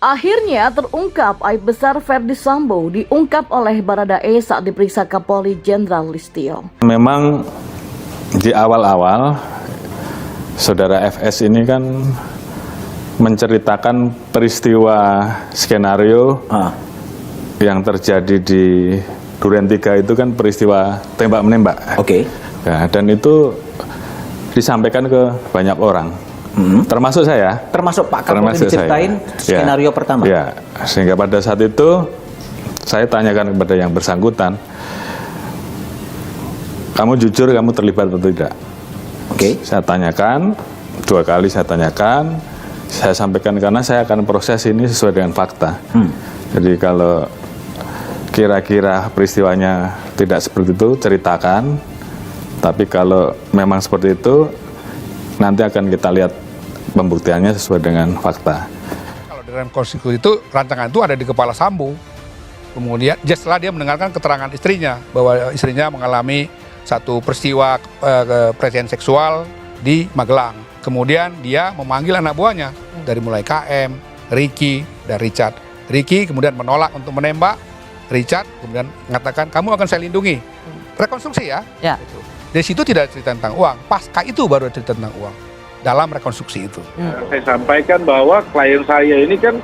Akhirnya terungkap aib besar Verdi Sambo diungkap oleh Baradae saat diperiksa Kapolri Jenderal Listio. Memang di awal-awal saudara FS ini kan menceritakan peristiwa skenario yang terjadi di Duren 3 itu kan peristiwa tembak-menembak. Oke. Ya, dan itu disampaikan ke banyak orang. Termasuk saya. Termasuk Pak Kapolri diceritain skenario pertama. Ya, sehingga pada saat itu saya tanyakan kepada yang bersangkutan, kamu jujur kamu terlibat atau tidak? Oke. Saya tanyakan, 2 kali saya tanyakan, saya sampaikan karena saya akan proses ini sesuai dengan fakta. Jadi kalau kira-kira peristiwanya tidak seperti itu, ceritakan. Tapi kalau memang seperti itu, nanti akan kita lihat pembuktiannya sesuai dengan fakta. Kalau dalam konstitusi itu, rancangan itu ada di kepala Sambo. Kemudian setelah dia mendengarkan keterangan istrinya, bahwa istrinya mengalami satu peristiwa pelecehan seksual di Magelang. Kemudian dia memanggil anak buahnya, dari mulai KM, Ricky, dan Richard. Ricky kemudian menolak untuk menembak, Richard kemudian mengatakan, kamu akan saya lindungi. Rekonstruksi ya. Gitu. Dari situ tidak cerita tentang uang, pasca itu baru cerita tentang uang dalam rekonstruksi itu. Saya sampaikan bahwa klien saya ini kan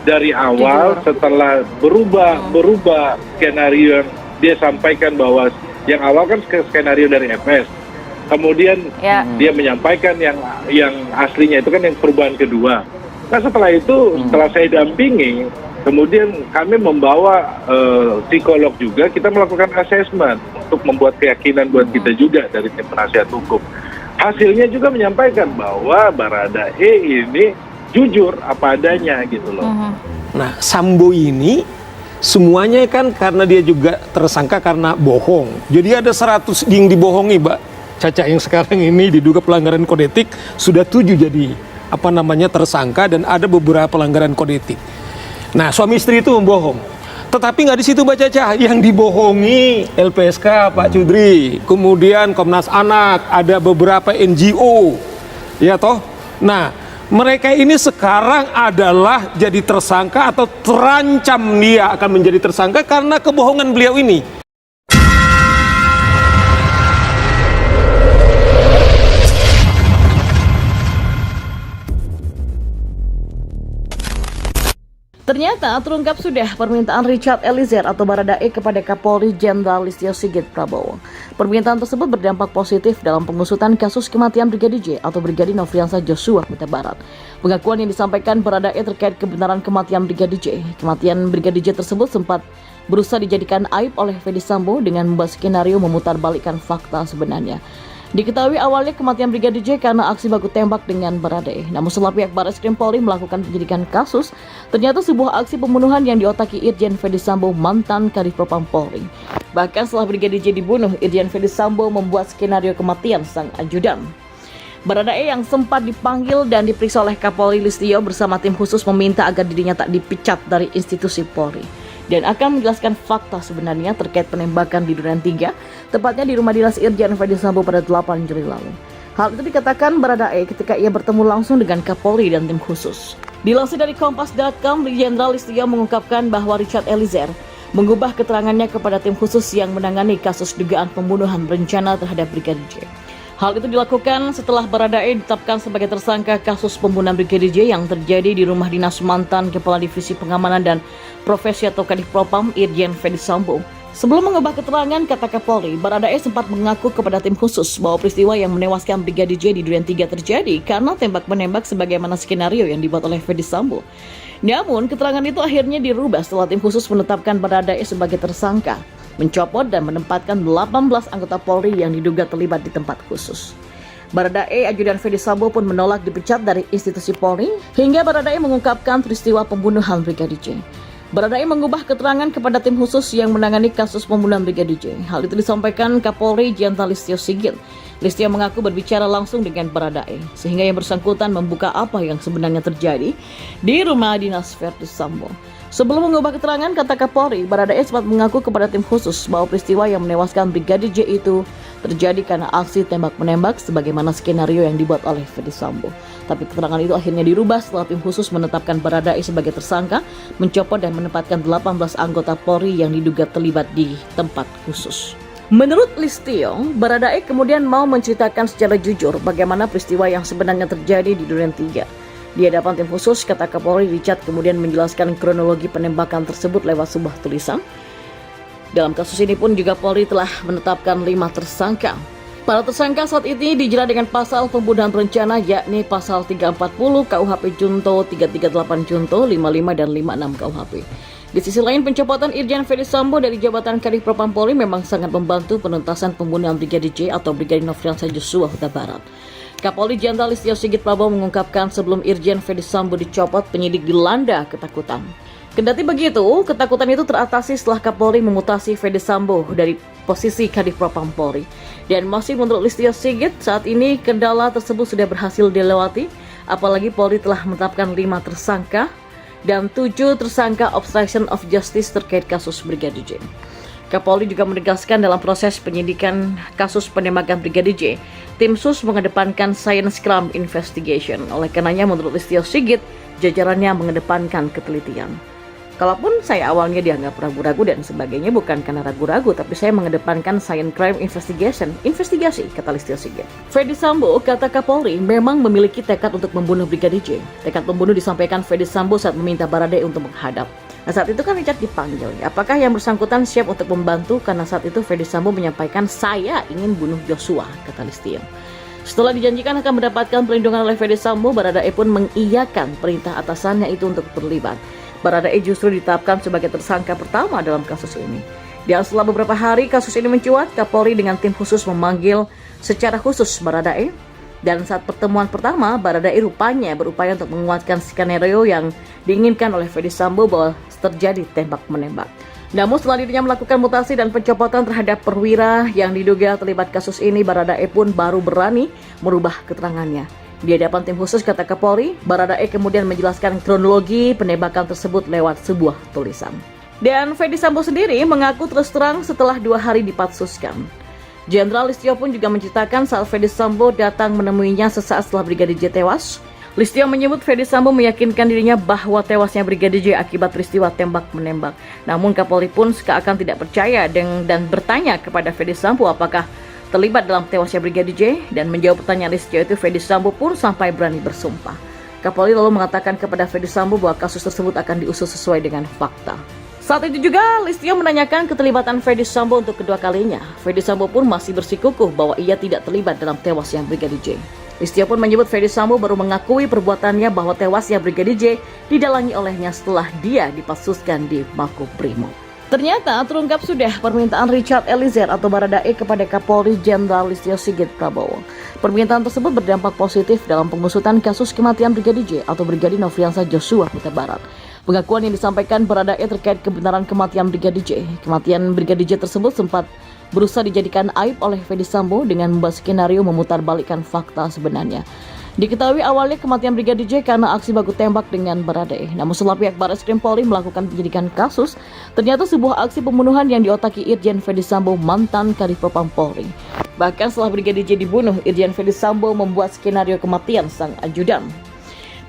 dari awal setelah berubah skenario yang dia sampaikan, bahwa yang awal kan skenario dari FS, kemudian dia menyampaikan yang aslinya itu kan yang perubahan kedua. Nah setelah itu, setelah saya dampingi, kemudian kami membawa psikolog juga, kita melakukan assessment untuk membuat keyakinan buat kita juga dari tim penasihat hukum. Hasilnya juga menyampaikan bahwa Baradae ini jujur apa adanya gitu loh. Nah, Sambo ini semuanya kan karena dia juga tersangka karena bohong. Jadi ada 100 yang dibohongi, Mbak Caca, yang sekarang ini diduga pelanggaran kode etik sudah 7 jadi tersangka, dan ada beberapa pelanggaran kode etik. Nah, suami istri itu membohong. Tetapi nggak di situ, Mbak Caca, yang dibohongi LPSK Pak Cudri, kemudian Komnas Anak, ada beberapa NGO, ya toh. Nah, mereka ini sekarang adalah jadi tersangka atau terancam dia akan menjadi tersangka karena kebohongan beliau ini. Ternyata terungkap sudah permintaan Richard Eliezer atau Baradae kepada Kapolri Jenderal Listio Sigit Prabowo. Permintaan tersebut berdampak positif dalam pengusutan kasus kematian Brigadir J atau Brigadir Nofriansah Joshua Huta Barat. Pengakuan yang disampaikan Baradae terkait kebenaran kematian Brigadir J. Kematian Brigadir J tersebut sempat berusaha dijadikan aib oleh Verdi Sambo dengan membuat skenario memutarbalikkan fakta sebenarnya. Diketahui awalnya kematian Brigadir J karena aksi baku tembak dengan Baradae. Namun setelah pihak Barreskrim Polri melakukan penyidikan kasus, ternyata sebuah aksi pembunuhan yang diotaki Irjen Verdi Sambo, mantan Kadif Propam Polri. Bahkan setelah Brigadir J dibunuh, Irjen Verdi Sambo membuat skenario kematian sang ajudan. Baradae yang sempat dipanggil dan diperiksa oleh Kapolri Listio bersama tim khusus meminta agar dirinya tak dipecat dari institusi Polri dan akan menjelaskan fakta sebenarnya terkait penembakan di Duren 3, tepatnya di rumah dinas Irjen Verdi Sambo pada 8 Juli lalu. Hal itu dikatakan Baradae ketika ia bertemu langsung dengan Kapolri dan tim khusus. Dilansir dari Kompas.com, Jenderal Listio mengungkapkan bahwa Richard Eliezer mengubah keterangannya kepada tim khusus yang menangani kasus dugaan pembunuhan berencana terhadap Brigadir J. Hal itu dilakukan setelah Baradae ditetapkan sebagai tersangka kasus pembunuhan Brigadir J yang terjadi di rumah dinas mantan Kepala Divisi Pengamanan dan Profesi atau Kadif Propam Irjen Verdi Sambo. Sebelum mengubah keterangan, kata Kapolri, Baradae sempat mengaku kepada tim khusus bahwa peristiwa yang menewaskan Brigadir J di Duren 3 terjadi karena tembak-menembak sebagaimana skenario yang dibuat oleh Verdi Sambo. Namun, keterangan itu akhirnya dirubah setelah tim khusus menetapkan Baradae sebagai tersangka, mencopot dan menempatkan 18 anggota Polri yang diduga terlibat di tempat khusus. Baradae, ajudan Verdi Sambo pun menolak dipecat dari institusi Polri hingga Baradae mengungkapkan peristiwa pembunuhan Brigadir J. Baradae mengubah keterangan kepada tim khusus yang menangani kasus pembunuhan Brigadir J. Hal itu disampaikan Kapolri Jenderal Listio Sigit. Listio mengaku berbicara langsung dengan Baradae, sehingga yang bersangkutan membuka apa yang sebenarnya terjadi di rumah dinas Verdi Sambo. Sebelum mengubah keterangan, kata Kapolri, Baradae sempat mengaku kepada tim khusus bahwa peristiwa yang menewaskan Brigadir J itu terjadi karena aksi tembak-menembak sebagaimana skenario yang dibuat oleh Ferdy Sambo. Tapi keterangan itu akhirnya dirubah setelah tim khusus menetapkan Baradae sebagai tersangka, mencopot dan menempatkan 18 anggota Polri yang diduga terlibat di tempat khusus. Menurut Listio, Baradae kemudian mau menceritakan secara jujur bagaimana peristiwa yang sebenarnya terjadi di Duren 3. Di hadapan tim khusus, kata Kapolri, Richard kemudian menjelaskan kronologi penembakan tersebut lewat sebuah tulisan. Dalam kasus ini pun juga Polri telah menetapkan 5 tersangka. Para tersangka saat ini dijerat dengan pasal pembunuhan berencana, yakni pasal 340 KUHP Junto, 338 Junto, 55 dan 56 KUHP. Di sisi lain, pencopotan Irjen Ferdy Sambo dari jabatan Kadif Propam Polri memang sangat membantu penuntasan pembunuhan Brigadir J atau Brigadir Nofriansah Joshua Huta Barat. Kapolri Jenderal Listio Sigit Prabowo mengungkapkan sebelum Irjen Ferdy Sambo dicopot, penyidik dilanda ketakutan. Kendati begitu, ketakutan itu teratasi setelah Kapolri memutasi Ferdy Sambo dari posisi Kadif Propam Polri. Dan masih menurut Listio Sigit, saat ini kendala tersebut sudah berhasil dilewati, apalagi Polri telah menetapkan 5 tersangka dan 7 tersangka obstruction of justice terkait kasus Brigadir J. Kapolri juga menegaskan dalam proses penyidikan kasus penembakan Brigadir J, tim sus mengedepankan science crime investigation. Oleh karenanya menurut Listio Sigit, jajarannya mengedepankan ketelitian. Kalaupun saya awalnya dianggap ragu-ragu dan sebagainya, bukan karena ragu-ragu, tapi saya mengedepankan science crime investigation, investigasi, kata Listio Sigit. Ferdy Sambo, kata Kapolri, memang memiliki tekad untuk membunuh Brigadir J. Tekad membunuh disampaikan Ferdy Sambo saat meminta Baradae untuk menghadap. Nah, saat itu kan Richard dipanggil. Apakah yang bersangkutan siap untuk membantu? Karena saat itu Ferdy Sambo menyampaikan, saya ingin bunuh Joshua, kata Listio. Setelah dijanjikan akan mendapatkan perlindungan oleh Ferdy Sambo, Baradae pun mengiyakan perintah atasannya itu untuk terlibat. Baradae justru ditetapkan sebagai tersangka pertama dalam kasus ini. Dan setelah beberapa hari kasus ini mencuat, Kapolri dengan tim khusus memanggil secara khusus Baradae. Dan saat pertemuan pertama, Baradae rupanya berupaya untuk menguatkan skenario yang diinginkan oleh Ferdy Sambo bahwa terjadi tembak-menembak. Namun setelah dirinya melakukan mutasi dan pencopotan terhadap perwira yang diduga terlibat kasus ini, Baradae pun baru berani merubah keterangannya. Di hadapan tim khusus, kata Kapolri, Baradae kemudian menjelaskan kronologi penembakan tersebut lewat sebuah tulisan. Dan Ferdy Sambo sendiri mengaku terus terang setelah 2 hari dipatsuskan. Jenderal Listio pun juga menceritakan saat Ferdy Sambo datang menemuinya sesaat setelah Brigadir J tewas. Listio menyebut Ferdy Sambo meyakinkan dirinya bahwa tewasnya Brigadir J akibat peristiwa tembak-menembak. Namun Kapolri pun seakan tidak percaya dan bertanya kepada Ferdy Sambo apakah terlibat dalam tewasnya Brigadir J, dan menjawab pertanyaan Listio itu Ferdy Sambo pun sampai berani bersumpah. Kapolri lalu mengatakan kepada Ferdy Sambo bahwa kasus tersebut akan diusut sesuai dengan fakta. Saat itu juga Listio menanyakan keterlibatan Ferdy Sambo untuk kedua kalinya. Ferdy Sambo pun masih bersikukuh bahwa ia tidak terlibat dalam tewasnya Brigadir J. Listio pun menyebut Ferdy Sambo baru mengakui perbuatannya bahwa tewasnya Brigadir J didalangi olehnya setelah dia dipatsuskan di Makobrimob. Ternyata terungkap sudah permintaan Richard Eliezer atau Baradae kepada Kapolri Jenderal Listio Sigit Prabowo. Permintaan tersebut berdampak positif dalam pengusutan kasus kematian Brigadir J atau Brigadir Nofriansah Joshua Huta Barat. Pengakuan yang disampaikan Baradae terkait kebenaran kematian Brigadir J. Kematian Brigadir J tersebut sempat berusaha dijadikan aib oleh Ferdy Sambo dengan membuat skenario memutarbalikkan fakta sebenarnya. Diketahui awalnya kematian Brigadir J karena aksi baku tembak dengan Baradae. Namun setelah pihak Barreskrim Polri melakukan penyidikan kasus, ternyata sebuah aksi pembunuhan yang diotaki Irjen Ferdy Sambo, mantan Kadif Propam Polri. Bahkan setelah Brigadir J dibunuh, Irjen Ferdy Sambo membuat skenario kematian sang ajudan.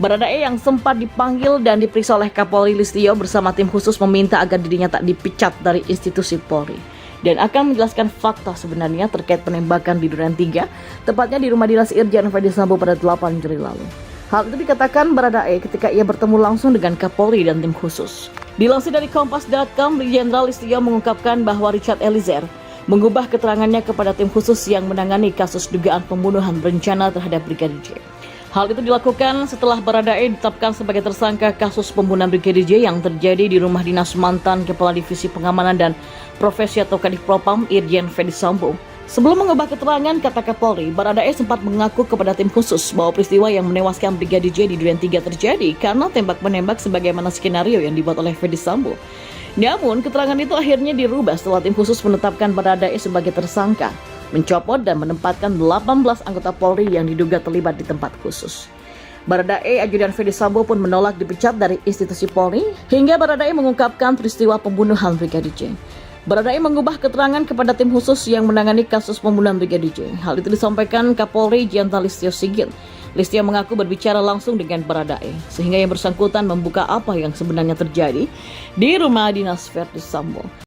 Baradae yang sempat dipanggil dan diperiksa oleh Kapolri Listio bersama tim khusus meminta agar dirinya tak dipecat dari institusi Polri dan akan menjelaskan fakta sebenarnya terkait penembakan di Duren 3, tepatnya di rumah dinas Irjen Ferdy Sambo pada 8 Juli lalu. Hal itu dikatakan Baradae ketika ia bertemu langsung dengan Kapolri dan tim khusus. Dilansir dari Kompas.com, Jenderal Listio mengungkapkan bahwa Richard Eliezer mengubah keterangannya kepada tim khusus yang menangani kasus dugaan pembunuhan berencana terhadap Brigadir J. Hal itu dilakukan setelah Baradae ditetapkan sebagai tersangka kasus pembunuhan Brigadir J yang terjadi di rumah dinas mantan Kepala Divisi Pengamanan dan Profesi atau Kadif Propam Irjen Ferdy Sambo. Sebelum mengubah keterangan, kata Kapolri, Baradae sempat mengaku kepada tim khusus bahwa peristiwa yang menewaskan Brigadir J di Duren 3 terjadi karena tembak-menembak sebagaimana skenario yang dibuat oleh Ferdy Sambo. Namun, keterangan itu akhirnya dirubah setelah tim khusus menetapkan Baradae sebagai tersangka, mencopot dan menempatkan 18 anggota Polri yang diduga terlibat di tempat khusus. Baradae, ajudan Ferdy Sambo pun menolak dipecat dari institusi Polri, hingga Baradae mengungkapkan peristiwa pembunuhan Brigadir J. Baradae mengubah keterangan kepada tim khusus yang menangani kasus pembunuhan Brigadir J. Hal itu disampaikan Kapolri Jenderal Listio Sigit. Listio mengaku berbicara langsung dengan Baradae, sehingga yang bersangkutan membuka apa yang sebenarnya terjadi di rumah dinas Ferdy Sambo.